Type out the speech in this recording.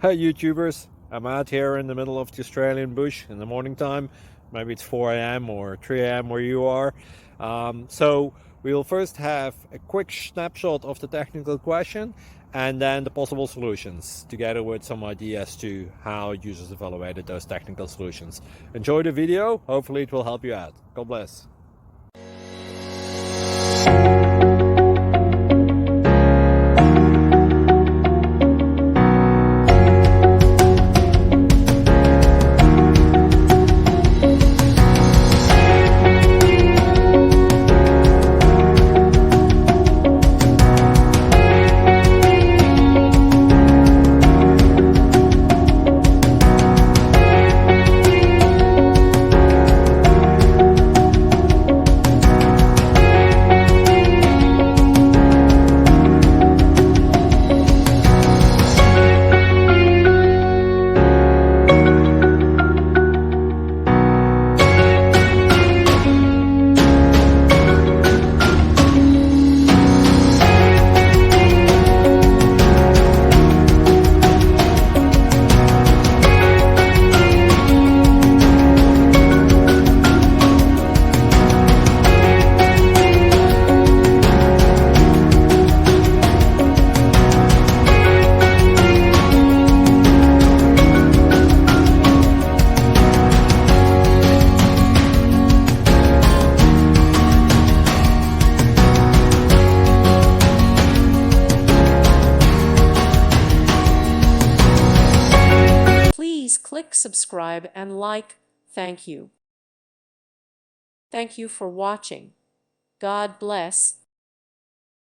Hey YouTubers, I'm out here in the middle of the Australian bush in the morning time. Maybe it's 4 a.m. or 3 a.m. where you are. So we'll first have a quick snapshot of the technical question and then the possible solutions, together with some ideas to how users evaluated those technical solutions. Enjoy the video, hopefully it will help you out. God bless. Please click subscribe and like. Thank you. Thank you for watching. God bless.